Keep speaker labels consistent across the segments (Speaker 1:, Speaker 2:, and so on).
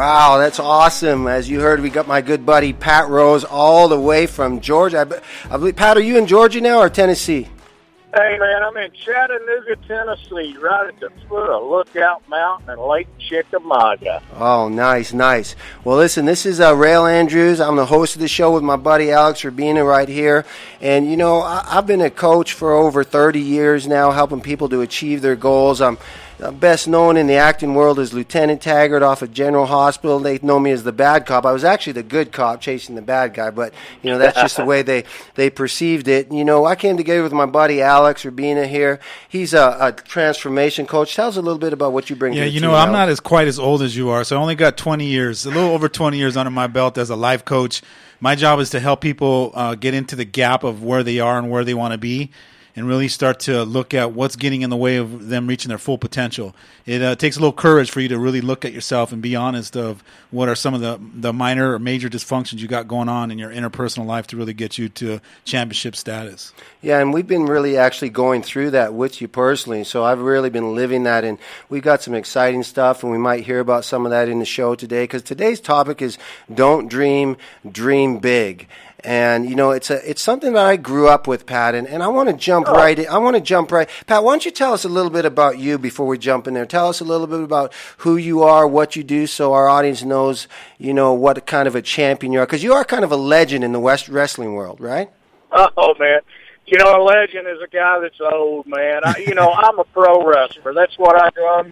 Speaker 1: Wow, that's awesome. As you heard, we got my good buddy Pat Rose all the way from Georgia. I believe, Pat, are you in Georgia now or Tennessee?
Speaker 2: Hey, man, I'm in Chattanooga, Tennessee, right at the foot of Lookout Mountain and Lake Chickamauga.
Speaker 1: Oh, nice, nice. Well, listen, this is Réal Andrews. I'm the host of the show with my buddy Alex Rubina right here. And, you know, I've been a coach for over 30 years now, helping people to achieve their goals. I'm best known in the acting world as Lieutenant Taggart off of General Hospital. They know me as the bad cop. I was actually the good cop chasing the bad guy, but, you know, that's just the way they perceived it. You know, I came together with my buddy Alex Rubina here. He's a transformation coach. Tell us a little bit about what you bring to the team.
Speaker 3: Yeah, you know, I'm not quite as old as you are, so I only got 20 years, a little over 20 years under my belt as a life coach. My job is to help people get into the gap of where they are and where they want to be, and really start to look at what's getting in the way of them reaching their full potential. It takes a little courage for you to really look at yourself and be honest of what are some of the minor or major dysfunctions you got going on in your interpersonal life to really get you to championship status.
Speaker 1: Yeah, and we've been really actually going through that with you personally, so I've really been living that, and we've got some exciting stuff, and we might hear about some of that in the show today, because today's topic is Don't Dream, Dream Big. And, you know, it's something that I grew up with, Pat, and I want to jump right in. Pat, why don't you tell us a little bit about you before we jump in there? Tell us a little bit about who you are, what you do, so our audience knows, you know, what kind of a champion you are. Because you are kind of a legend in the wrestling world, right?
Speaker 2: Oh, man. You know, a legend is a guy that's old, man. I'm a pro wrestler. That's what I've done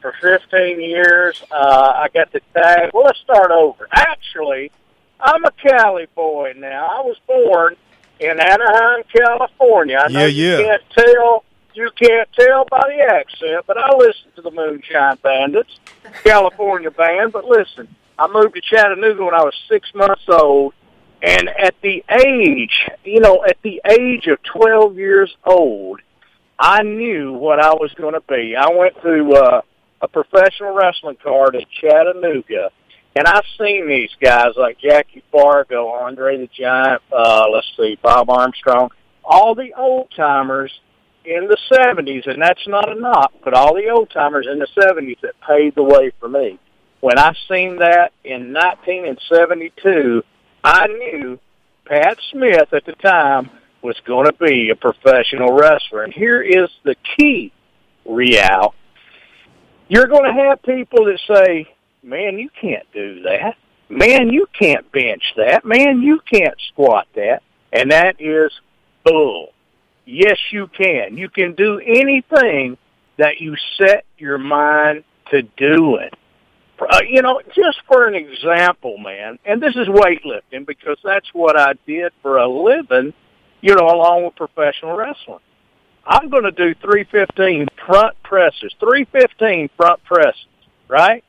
Speaker 2: for 15 years. I got the tag. Well, let's start over. Actually, I'm a Cali boy now. I was born in Anaheim, California. I know you can't tell by the accent, but I listen to the Moonshine Bandits, California band. But listen, I moved to Chattanooga when I was 6 months old, and at the age of 12 years old, I knew what I was going to be. I went through a professional wrestling card at Chattanooga. And I've seen these guys like Jackie Fargo, Andre the Giant, Bob Armstrong, all the old-timers in the 70s, and that's not a knock, but all the old-timers in the 70s that paved the way for me. When I seen that in 1972, I knew Pat Smith at the time was going to be a professional wrestler. And here is the key, Réal. You're going to have people that say, man, you can't do that. Man, you can't bench that. Man, you can't squat that. And that is bull. Yes, you can. You can do anything that you set your mind to doing. Just for an example, man, and this is weightlifting because that's what I did for a living, along with professional wrestling. I'm going to do 315 front presses, right?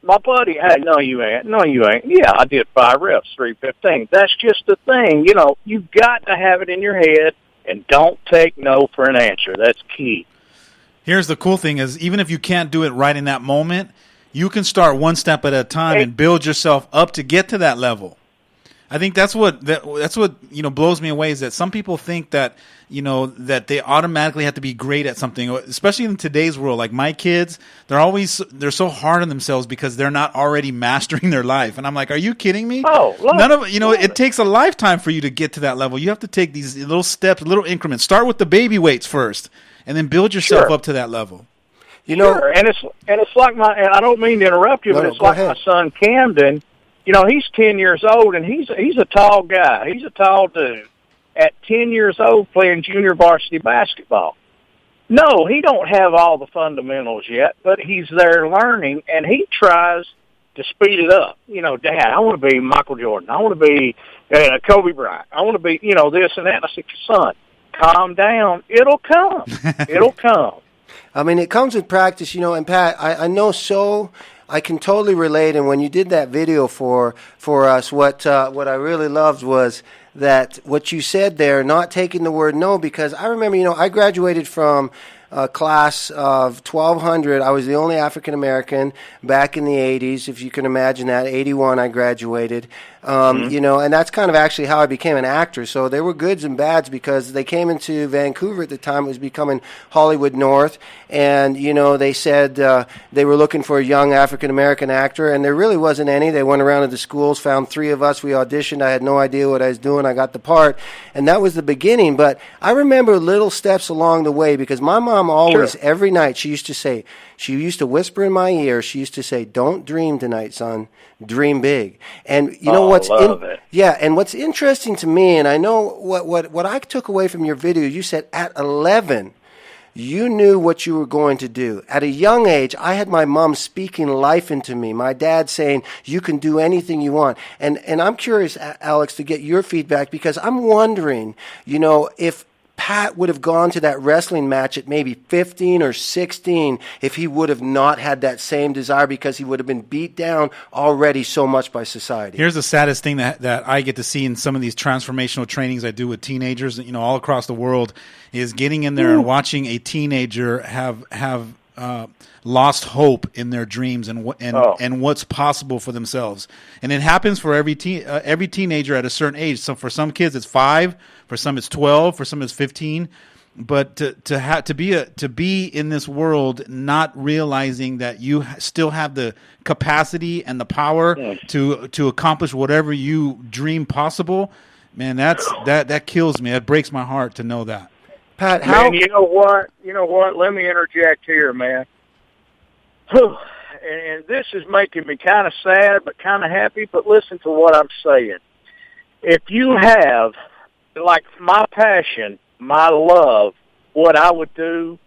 Speaker 2: My buddy, hey, no, you ain't. Yeah, I did 5 reps, 315. That's just the thing. You've got to have it in your head, and don't take no for an answer. That's key.
Speaker 3: Here's the cool thing is, even if you can't do it right in that moment, you can start one step at a time and build yourself up to get to that level. I think that's what blows me away is that some people think that that they automatically have to be great at something, especially in today's world. Like my kids, they're so hard on themselves because they're not already mastering their life. And I'm like, are you kidding me? It takes a lifetime for you to get to that level. You have to take these little steps, little increments. Start with the baby weights first, and then build yourself up to that level.
Speaker 2: Sure. And it's like and I don't mean to interrupt you, but it's like my son Camden. He's 10 years old, and he's a tall guy. He's a tall dude. At 10 years old, playing junior varsity basketball. No, he don't have all the fundamentals yet, but he's there learning, and he tries to speed it up. Dad, I want to be Michael Jordan. I want to be Kobe Bryant. I want to be, this and that. And I said, son, calm down. It'll come. It'll come.
Speaker 1: I mean, it comes with practice, and Pat, I know I can totally relate. And when you did that video for us, what I really loved was that what you said there, not taking the word no, because I remember, I graduated from a class of 1,200. I was the only African American back in the 80s, if you can imagine that. 81, I graduated. And that's kind of actually how I became an actor. So there were goods and bads because they came into Vancouver at the time. It was becoming Hollywood North. And, they said they were looking for a young African-American actor, and there really wasn't any. They went around to the schools, found 3 of us. We auditioned. I had no idea what I was doing. I got the part, and that was the beginning. But I remember little steps along the way because my mom always, every night, she used to whisper in my ear, she used to say, "Don't dream tonight, son. Dream big." And and what's interesting to me, and I know what I took away from your video, you said at 11, you knew what you were going to do. At a young age, I had my mom speaking life into me. My dad saying, you can do anything you want. And I'm curious, Alex, to get your feedback because I'm wondering, if Pat would have gone to that wrestling match at maybe 15 or 16 if he would have not had that same desire because he would have been beat down already so much by society.
Speaker 3: Here's the saddest thing that I get to see in some of these transformational trainings I do with teenagers, all across the world, is getting in there and watching a teenager have lost hope in their dreams and what's possible for themselves. And it happens for every teenager at a certain age. So for some kids it's 5, for some it's 12, for some it's 15. But to be in this world not realizing that you still have the capacity and the power to accomplish whatever you dream possible, man, that kills me. That breaks my heart to know that.
Speaker 1: Pat,
Speaker 2: man, you know what? Let me interject here, man. And this is making me kind of sad, but kind of happy. But listen to what I'm saying. If you have, like, my passion, my love, what I would do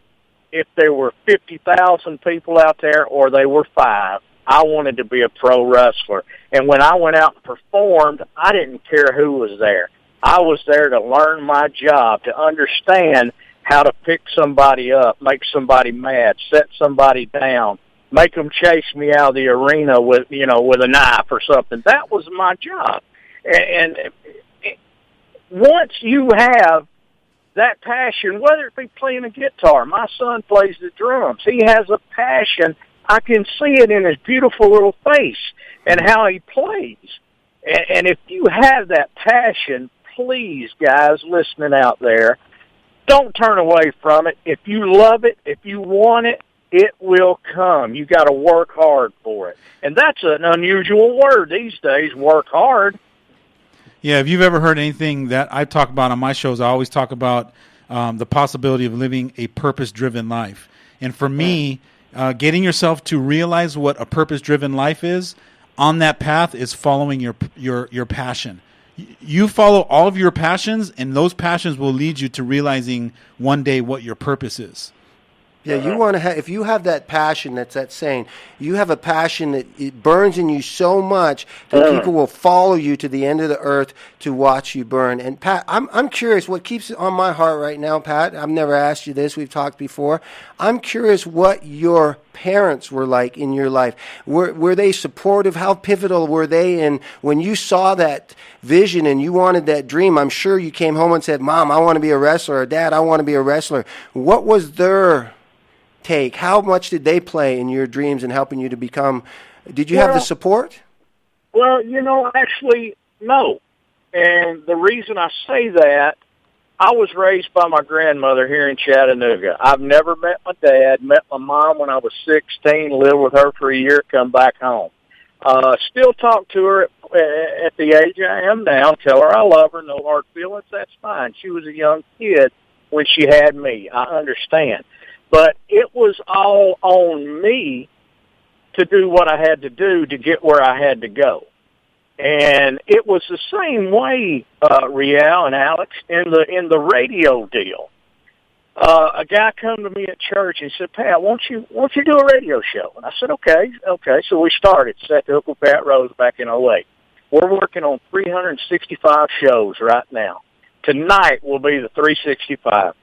Speaker 2: if there were 50,000 people out there or they were 5, I wanted to be a pro wrestler. And when I went out and performed, I didn't care who was there. I was there to learn my job, to understand how to pick somebody up, make somebody mad, set somebody down, make them chase me out of the arena with a knife or something. That was my job. And once you have that passion, whether it be playing a guitar, my son plays the drums. He has a passion. I can see it in his beautiful little face and how he plays. And if you have that passion, please, guys listening out there, don't turn away from it. If you love it, if you want it, it will come. You got to work hard for it. And that's an unusual word these days, work hard.
Speaker 3: Yeah, if you've ever heard anything that I talk about on my shows, I always talk about the possibility of living a purpose-driven life. And for me, getting yourself to realize what a purpose-driven life is, on that path is following your passion. You follow all of your passions, and those passions will lead you to realizing one day what your purpose is.
Speaker 1: Yeah, you want to have, if you have that passion, that's that saying, you have a passion that it burns in you so much that people will follow you to the end of the earth to watch you burn. And Pat, I'm curious what keeps it on my heart right now, Pat. I've never asked you this. We've talked before. I'm curious what your parents were like in your life. Were they supportive? How pivotal were they? And when you saw that vision and you wanted that dream, I'm sure you came home and said, Mom, I want to be a wrestler, or Dad, I want to be a wrestler. What was their take? How much did they play in your dreams and helping you to become? Did you have the support?
Speaker 2: Well, actually, no. And the reason I say that, I was raised by my grandmother here in Chattanooga. I've never met my dad, met my mom when I was 16, lived with her for a year, come back home. Still talk to her at the age I am now, tell her I love her, no hard feelings, that's fine. She was a young kid when she had me, I understand. But it was all on me to do what I had to do to get where I had to go. And it was the same way, Réal and Alex, in the radio deal. A guy come to me at church and said, Pat, won't you do a radio show? And I said, okay. So we started, set the hook with Pat Rose back in 2008. We're working on 365 shows right now. Tonight will be the 365.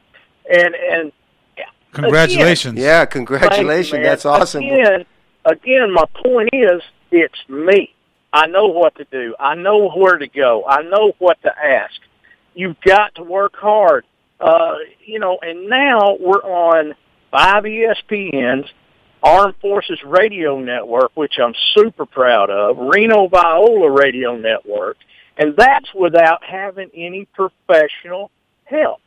Speaker 2: And
Speaker 3: congratulations.
Speaker 2: Again,
Speaker 1: yeah, congratulations. You, that's awesome.
Speaker 2: Again, my point is, it's me. I know what to do. I know where to go. I know what to ask. You've got to work hard. And now we're on 5 ESPNs, Armed Forces Radio Network, which I'm super proud of, Reno Viola Radio Network, and that's without having any professional help.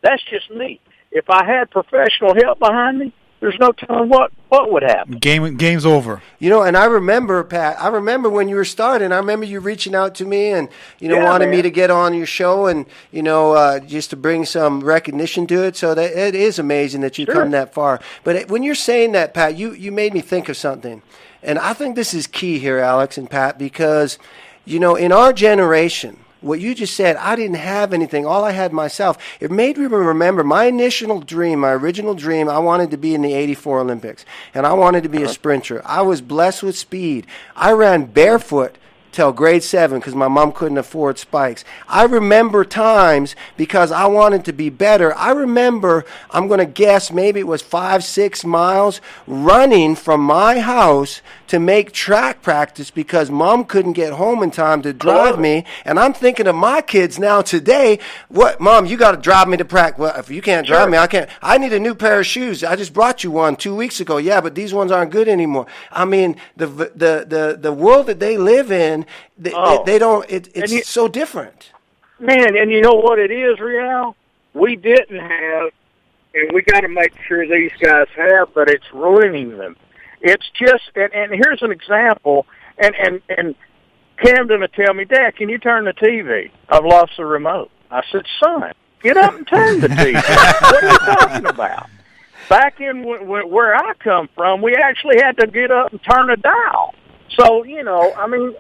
Speaker 2: That's just me. If I had professional help behind me, there's no telling what would happen.
Speaker 3: Game's over.
Speaker 1: And I remember, Pat, when you were starting, I remember you reaching out to me and, wanting me to get on your show and, just to bring some recognition to it. So that it is amazing that you've come that far. But when you're saying that, Pat, you made me think of something. And I think this is key here, Alex and Pat, because, in our generation, what you just said, I didn't have anything. All I had myself. It made me remember my original dream, I wanted to be in the 84 Olympics. And I wanted to be a sprinter. I was blessed with speed. I ran barefoot till grade 7 because my mom couldn't afford spikes. I remember times because I wanted to be better. I remember, I'm going to guess, maybe it was 5-6 miles running from my house to make track practice because mom couldn't get home in time to drive me. And I'm thinking of my kids now today. What, Mom, you got to drive me to practice. Well, if you can't drive me, I can't. I need a new pair of shoes. I just brought you one 2 weeks ago. Yeah, but these ones aren't good anymore. I mean, the world that they live in, they don't. It's so different.
Speaker 2: Man, and you know what it is, Réal? We didn't have, and we got to make sure these guys have, but it's ruining them. It's just, and here's an example, and Camden would tell me, Dad, can you turn the TV? I've lost the remote. I said, son, get up and turn the TV. What are you talking about? Back in where I come from, we actually had to get up and turn a dial. So, I mean,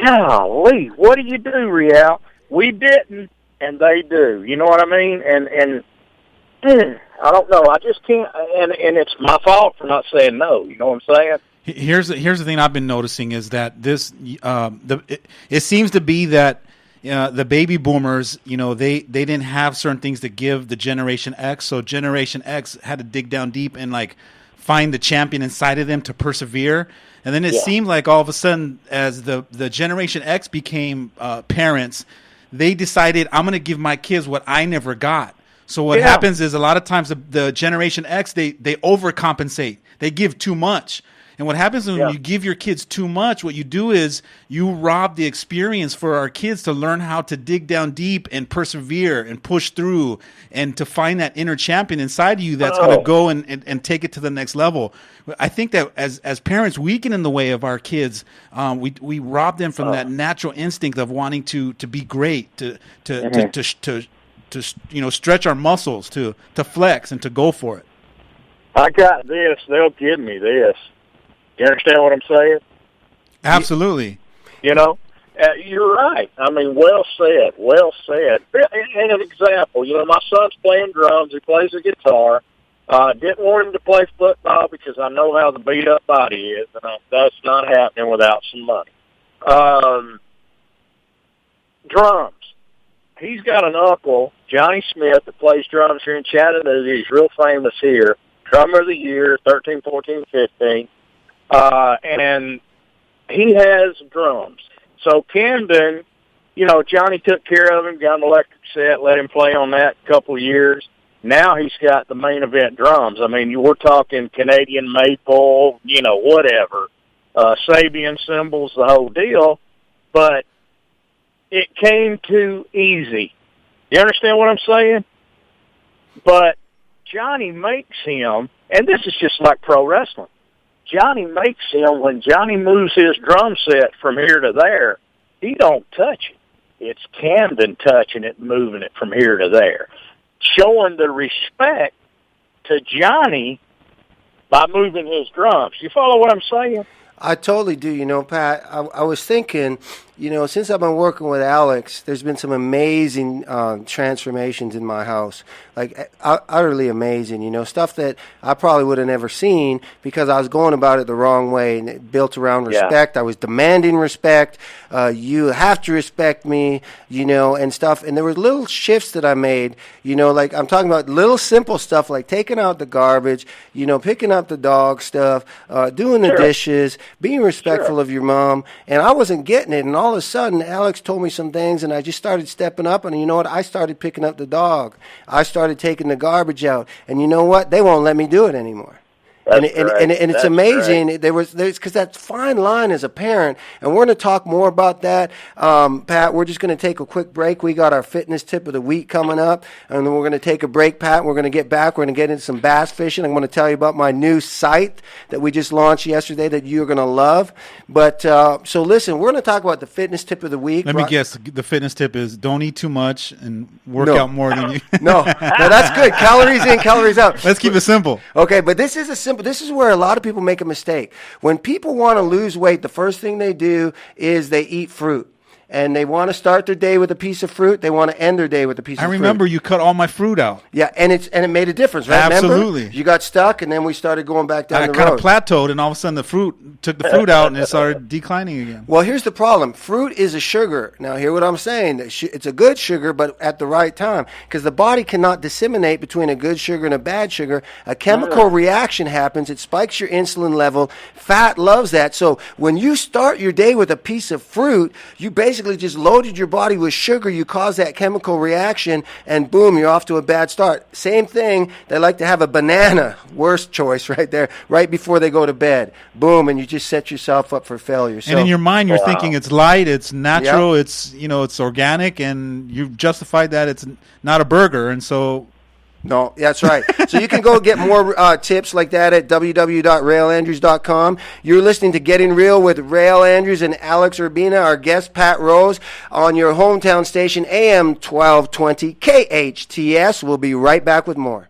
Speaker 2: golly, what do you do, Réal? We didn't, and they do. You know what I mean? And I don't know. I just can't, and it's my fault for not saying no. You know what I'm saying?
Speaker 3: Here's the thing I've been noticing is that this it seems to be that the baby boomers, they didn't have certain things to give the Generation X, so Generation X had to dig down deep and find the champion inside of them to persevere. And then it seemed like all of a sudden, as the Generation X became parents, they decided, I'm going to give my kids what I never got. So what happens is a lot of times the Generation X, they overcompensate. They give too much. And what happens when you give your kids too much, what you do is you rob the experience for our kids to learn how to dig down deep and persevere and push through and to find that inner champion inside of you that's going to go and take it to the next level. I think that as parents, we get in the way of our kids. We rob them from that natural instinct of wanting to be great, to stretch our muscles, to flex and to go for it.
Speaker 2: I got this. They'll give me this. You understand what I'm saying?
Speaker 3: Absolutely.
Speaker 2: You're right. I mean, well said. Well said. And an example, my son's playing drums. He plays the guitar. Didn't want him to play football because I know how the beat-up body is, and that's not happening without some money. Drums. He's got an uncle, Johnny Smith, that plays drums here in Chattanooga. He's real famous here. Drummer of the year, 13, 14, 15. And he has drums. So Camden, Johnny took care of him, got an electric set, let him play on that a couple of years. Now he's got the main event drums. I mean, we're talking Canadian maple, whatever, Sabian cymbals, the whole deal. But it came too easy. You understand what I'm saying? But Johnny makes him, and this is just like pro wrestling. Johnny makes him, when Johnny moves his drum set from here to there, he don't touch it. It's Camden touching it, moving it from here to there, showing the respect to Johnny by moving his drums. You follow what I'm saying?
Speaker 1: I totally do. Pat, I was thinking, since I've been working with Alex, there's been some amazing transformations in my house, like utterly amazing, stuff that I probably would have never seen because I was going about it the wrong way, and it built around respect. I was demanding respect. You have to respect me, and stuff. And there were little shifts that I made, like I'm talking about little simple stuff like taking out the garbage, picking up the dog stuff, doing the dishes, being respectful of your mom. And I wasn't getting it. And all of a sudden, Alex told me some things, and I just started stepping up. And you know what? I started picking up the dog. I started taking the garbage out. And you know what? They won't let me do it anymore.
Speaker 2: That's
Speaker 1: and it's
Speaker 2: That's
Speaker 1: amazing.
Speaker 2: great.
Speaker 1: There's because that fine line as a parent, and we're going to talk more about that. Pat, we're just going to take a quick break. We got our fitness tip of the week coming up, and then we're going to take a break, Pat. We're going to get back. We're going to get into some bass fishing. I'm going to tell you about my new site that we just launched yesterday that you're going to love. But so listen, we're going to talk about the fitness tip of the week.
Speaker 3: Let me guess. The fitness tip is don't eat too much and work out more than you.
Speaker 1: No, that's good. Calories in, calories out.
Speaker 3: Let's keep it simple.
Speaker 1: Okay, but this is where a lot of people make a mistake. When people want to lose weight, the first thing they do is they eat fruit. And they want to start their day with a piece of fruit. They want to end their day with a piece of fruit.
Speaker 3: I remember you cut all my fruit out.
Speaker 1: Yeah, and it made a difference, right?
Speaker 3: Absolutely.
Speaker 1: Remember? You got stuck, and then we started going back down the road.
Speaker 3: I kind of plateaued, and all of a sudden the fruit took the fruit out, and it started declining again.
Speaker 1: Well, here's the problem. Fruit is a sugar. Now, hear what I'm saying. It's a good sugar, but at the right time. Because the body cannot disseminate between a good sugar and a bad sugar. A chemical reaction happens. It spikes your insulin level. Fat loves that. So when you start your day with a piece of fruit, you basically just loaded your body with sugar. You cause that chemical reaction, and boom, you're off to a bad start. Same thing. They like to have a banana. Worst choice right there, right before they go to bed. Boom, and you just set yourself up for failure. So,
Speaker 3: and in your mind, you're thinking it's light, it's natural, it's it's organic, and you've justified that it's not a burger, and so.
Speaker 1: No, that's right. So you can go get more tips like that at www.realandrews.com. You're listening to Getting Real with Réal Andrews and Alex Urbina, our guest Pat Rose, on your hometown station AM 1220 KHTS. We'll be right back with more.